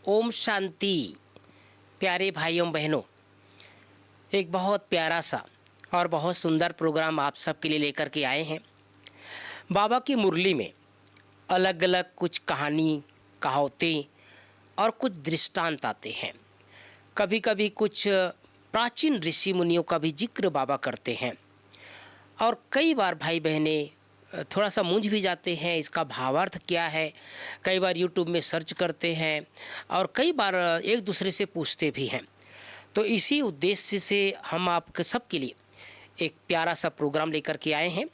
ओम शांति। प्यारे भाइयों बहनों, एक बहुत प्यारा सा और बहुत सुंदर प्रोग्राम आप सबके लिए लेकर के आए हैं। बाबा की मुरली में अलग अलग कुछ कहानी, कहावतें और कुछ दृष्टांत आते हैं। कभी कभी कुछ प्राचीन ऋषि मुनियों का भी जिक्र बाबा करते हैं और कई बार भाई बहनें थोड़ा सा मूंझ भी जाते हैं, इसका भावार्थ क्या है। कई बार यूट्यूब में सर्च करते हैं और कई बार एक दूसरे से पूछते भी हैं। तो इसी उद्देश्य से हम आप सबके लिए एक प्यारा सा प्रोग्राम लेकर के आए हैं।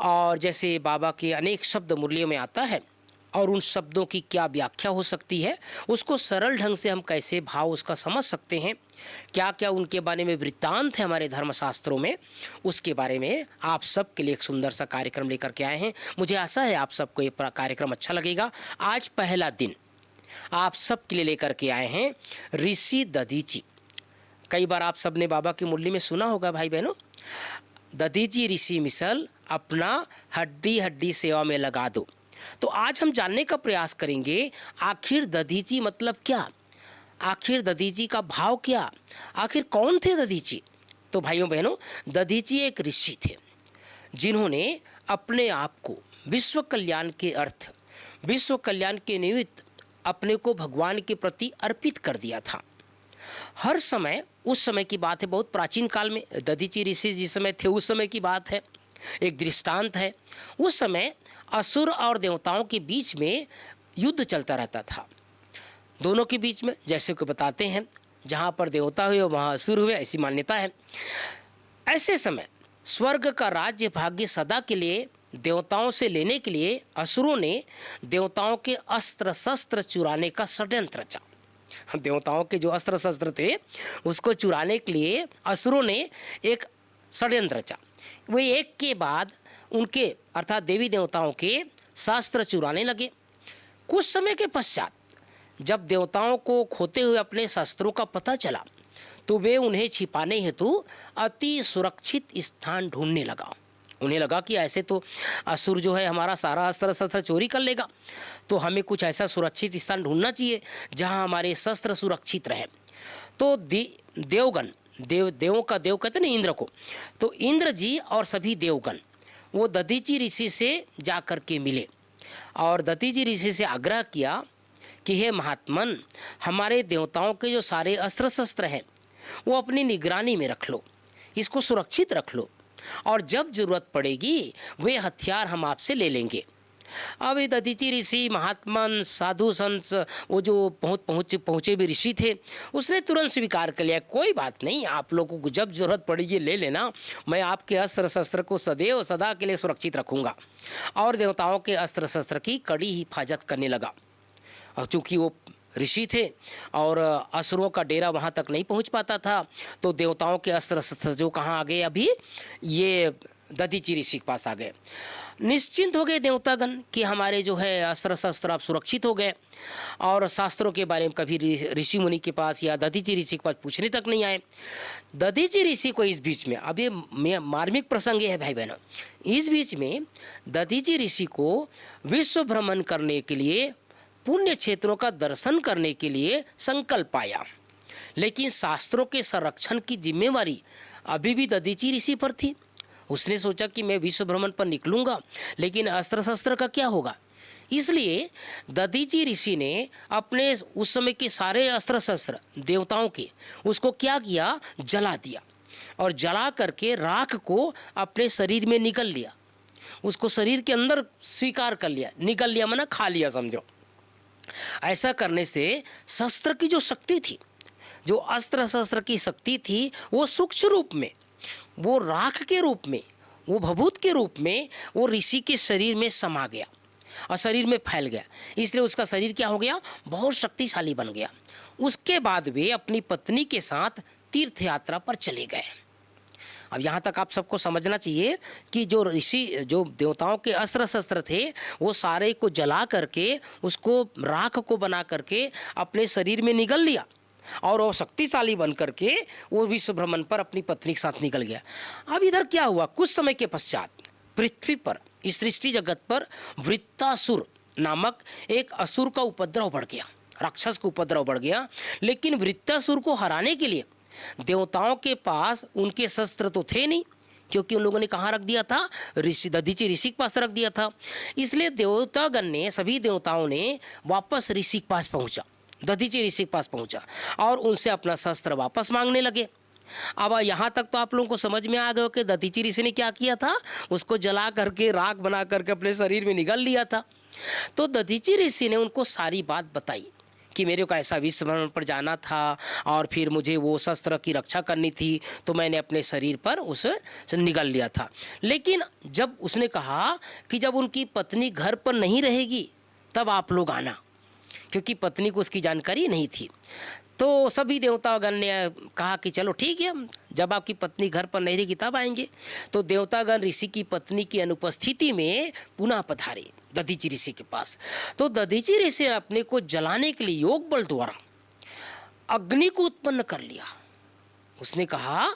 और जैसे बाबा के अनेक शब्द मुरलियों में आता है और उन शब्दों की क्या व्याख्या हो सकती है, उसको सरल ढंग से हम कैसे भाव उसका समझ सकते हैं, क्या क्या उनके बारे में वृत्तांत है हमारे धर्मशास्त्रों में, उसके बारे में आप सब के लिए एक सुंदर सा कार्यक्रम लेकर के आए हैं। मुझे आशा है आप सबको ये कार्यक्रम अच्छा लगेगा। आज पहला दिन आप सब के लिए लेकर के आए हैं ऋषि दधीची। कई बार आप सब ने बाबा की मुरली में सुना होगा भाई बहनों, दधीची ऋषि मिसल अपना हड्डी हड्डी सेवा में लगा दो। तो आज हम जानने का प्रयास करेंगे आखिर दधीची मतलब क्या, आखिर दधीची का भाव क्या, आखिर कौन थे दधीची। तो भाइयों बहनों, दधीची एक ऋषि थे जिन्होंने अपने आप को विश्व कल्याण के अर्थ, विश्व कल्याण के निमित्त अपने को भगवान के प्रति अर्पित कर दिया था। हर समय, उस समय की बात है, बहुत प्राचीन काल में दधीची ऋषि जिस समय थे उस समय की बात है। एक दृष्टांत है, उस समय असुर और देवताओं के बीच में युद्ध चलता रहता था। दोनों के बीच में, जैसे कि बताते हैं, जहाँ पर देवता हुए वहाँ असुर हुए, ऐसी मान्यता है। ऐसे समय स्वर्ग का राज्य भाग्य सदा के लिए देवताओं से लेने के लिए असुरों ने देवताओं के अस्त्र शस्त्र चुराने का षड्यंत्र रचा। देवताओं के जो अस्त्र शस्त्र थे उसको चुराने के लिए असुरों ने एक षड्यंत्र रचा। वे एक के बाद उनके अर्थात देवी देवताओं के शास्त्र चुराने लगे। कुछ समय के पश्चात जब देवताओं को खोते हुए अपने शस्त्रों का पता चला तो वे उन्हें छिपाने हेतु अति सुरक्षित स्थान ढूंढने लगा। उन्हें लगा कि ऐसे तो असुर जो है हमारा सारा अस्त्र शस्त्र चोरी कर लेगा, तो हमें कुछ ऐसा सुरक्षित स्थान ढूंढना चाहिए जहां हमारे शस्त्र सुरक्षित रहे। तो देवगण, देवों का देव कहते हैं ना इंद्र को, तो इंद्र जी और सभी देवगण वो दधीची ऋषि से जा कर के मिले और दधीची ऋषि से आग्रह किया कि हे महात्मन, हमारे देवताओं के जो सारे अस्त्र शस्त्र हैं वो अपनी निगरानी में रख लो, इसको सुरक्षित रख लो और जब जरूरत पड़ेगी वे हथियार हम आपसे ले लेंगे। अब ये दधीची ऋषि, महात्मन, साधु संत, वो जो पहुँचे भी ऋषि थे, उसने तुरंत स्वीकार कर लिया, कोई बात नहीं, आप लोगों को जब जरूरत पड़ेगी ले लेना, मैं आपके अस्त्र शस्त्र को सदैव सदा के लिए सुरक्षित रखूंगा। और देवताओं के अस्त्र शस्त्र की कड़ी हिफाजत करने लगा। और चूँकि वो ऋषि थे और असुरों का डेरा वहाँ तक नहीं पहुँच पाता था, तो देवताओं के अस्त्र शस्त्र जो कहाँ आ गए, अभी ये दधीची ऋषि के पास आ गए। निश्चिंत हो गए देवतागण कि हमारे जो है अस्त्र शस्त्र अब सुरक्षित हो गए और शास्त्रों के बारे में कभी ऋषि मुनि के पास या दधीची ऋषि के पास पूछने तक नहीं आए। दधीची ऋषि को इस बीच में, अब ये मार्मिक प्रसंग है भाई बहनों, इस बीच में दधीची ऋषि को विश्व भ्रमण करने के लिए, पुण्य क्षेत्रों का दर्शन करने के लिए संकल्प आया। लेकिन शास्त्रों के संरक्षण की जिम्मेवारी अभी भी दधीची ऋषि पर थी। उसने सोचा कि मैं विश्व भ्रमण पर निकलूंगा, लेकिन अस्त्र शस्त्र का क्या होगा। इसलिए दधीची ऋषि ने अपने उस समय के सारे अस्त्र शस्त्र देवताओं के, उसको क्या किया, जला दिया और जला करके राख को अपने शरीर में निकल लिया, उसको शरीर के अंदर स्वीकार कर लिया। निकल लिया माना खा लिया समझो। ऐसा करने से शस्त्र की जो शक्ति थी, जो अस्त्र शस्त्र की शक्ति थी, वो सूक्ष्म रूप में, वो राख के रूप में, वो भभूत के रूप में वो ऋषि के शरीर में समा गया और शरीर में फैल गया। इसलिए उसका शरीर क्या हो गया, बहुत शक्तिशाली बन गया। उसके बाद वे अपनी पत्नी के साथ तीर्थ यात्रा पर चले गए। अब यहाँ तक आप सबको समझना चाहिए कि जो ऋषि, जो देवताओं के अस्त्र शस्त्र थे, वो सारे को जला करके, उसको राख को बना करके अपने शरीर में निगल लिया और वो शक्तिशाली बन करके वो विश्व भ्रमण पर अपनी पत्नी के साथ निकल गया। अब इधर क्या हुआ, कुछ समय के पश्चात पृथ्वी पर, इस सृष्टि जगत पर वृत्तासुर नामक एक असुर का उपद्रव बढ़ गया। राक्षस का उपद्रव बढ़ गया। लेकिन वृत्तासुर को हराने के लिए देवताओं के पास उनके शस्त्र तो थे नहीं, क्योंकि उन लोगों ने कहाँ रख दिया था, ऋषि दधीचि ऋषि के पास रख दिया था। इसलिए देवतागण ने, सभी देवताओं ने वापस ऋषि के पास पहुंचा, दधीचि ऋषि के पास पहुंचा और उनसे अपना शस्त्र वापस मांगने लगे। अब यहाँ तक तो आप लोगों को समझ में आ गया कि दधीचि ऋषि ने क्या किया था, उसको जला करके राख बना करके अपने शरीर में निगल लिया था। तो दधीचि ऋषि ने उनको सारी बात बताई कि मेरे को ऐसा विश्व भ्रमण पर जाना था और फिर मुझे वो शस्त्र की रक्षा करनी थी, तो मैंने अपने शरीर पर उसे निगल लिया था। लेकिन जब उसने कहा कि जब उनकी पत्नी घर पर नहीं रहेगी तब आप लोग आना, क्योंकि पत्नी को उसकी जानकारी नहीं थी। तो सभी देवतागण ने कहा कि चलो ठीक है, जब आपकी पत्नी घर पर नहीं रहेगी तब आएंगे। तो देवतागण ऋषि की पत्नी की अनुपस्थिति में पुनः पधारे दधीचि ऋषि के पास। तो दधीचि ऋषि ने अपने को जलाने के लिए योग बल द्वारा अग्नि को उत्पन्न कर लिया। उसने कहा,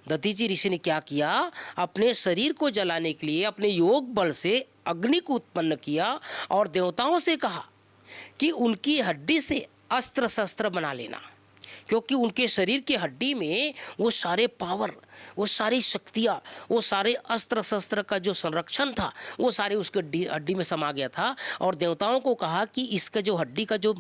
दधीचि ऋषि ने क्या किया, अपने शरीर को जलाने के लिए अपने योग बल से अग्नि को उत्पन्न किया और देवताओं से कहा कि उनकी हड्डी से अस्त्र शस्त्र बना लेना, क्योंकि उनके शरीर की हड्डी में वो सारे पावर, वो सारी शक्तियाँ, वो सारे अस्त्र शस्त्र का जो संरक्षण था वो सारे उसके हड्डी में समा गया था। और देवताओं को कहा कि इसका जो हड्डी का जो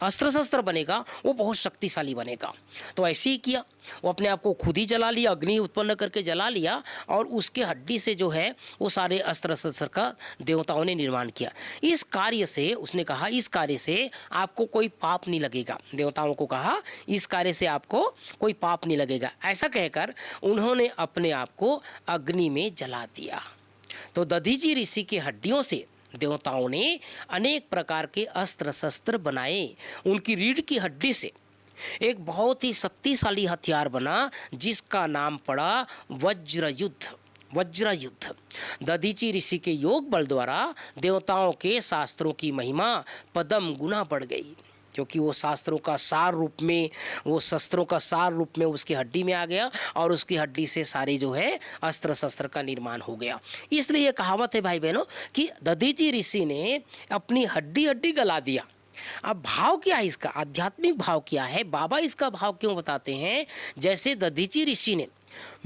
अस्त्र शस्त्र बनेगा वो बहुत शक्तिशाली बनेगा। तो ऐसे ही किया, वो अपने आप को खुद ही जला लिया, अग्नि उत्पन्न करके जला लिया और उसके हड्डी से जो है वो सारे अस्त्र शस्त्र का देवताओं ने निर्माण किया। इस कार्य से उसने कहा, इस कार्य से आपको कोई पाप नहीं लगेगा। देवताओं को कहा इस कार्य से आपको कोई पाप नहीं लगेगा। ऐसा कहकर उन्होंने अपने आप को अग्नि में जला दिया। तो दधीचि ऋषि की हड्डियों से देवताओं ने अनेक प्रकार के अस्त्र शस्त्र बनाए। उनकी रीढ़ की हड्डी से एक बहुत ही शक्तिशाली हथियार बना जिसका नाम पड़ा वज्र युद्ध। वज्र युद्ध दधीचि ऋषि के योग बल द्वारा देवताओं के शास्त्रों की महिमा पदम गुना बढ़ गई, क्योंकि वो शास्त्रों का सार रूप में, वो शस्त्रों का सार रूप में उसकी हड्डी में आ गया और उसकी हड्डी से सारे जो है अस्त्र शस्त्र का निर्माण हो गया। इसलिए ये कहावत है भाई बहनों कि दधीचि ऋषि ने अपनी हड्डी हड्डी गला दिया। अब भाव क्या है इसका, आध्यात्मिक भाव क्या है, बाबा इसका भाव क्यों बताते हैं। जैसे दधीचि ऋषि ने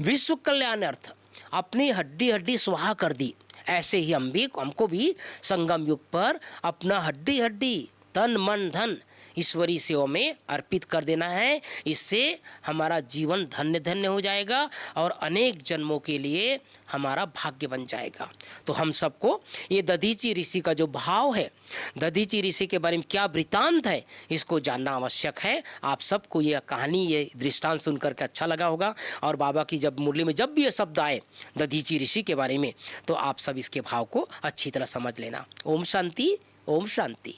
विश्व कल्याणार्थ अपनी हड्डी हड्डी स्वाहा कर दी, ऐसे ही हमको भी संगम युग पर अपना हड्डी हड्डी, तन मन धन ईश्वरी सेवा में अर्पित कर देना है। इससे हमारा जीवन धन्य धन्य हो जाएगा और अनेक जन्मों के लिए हमारा भाग्य बन जाएगा। तो हम सबको ये दधीचि ऋषि का जो भाव है, दधीचि ऋषि के बारे में क्या वृतांत है, इसको जानना आवश्यक है। आप सबको ये कहानी, ये दृष्टांत सुनकर के अच्छा लगा होगा और बाबा की जब मुरली में जब भी ये शब्द आए दधीचि ऋषि के बारे में, तो आप सब इसके भाव को अच्छी तरह समझ लेना। ओम शांति, ओम शांति।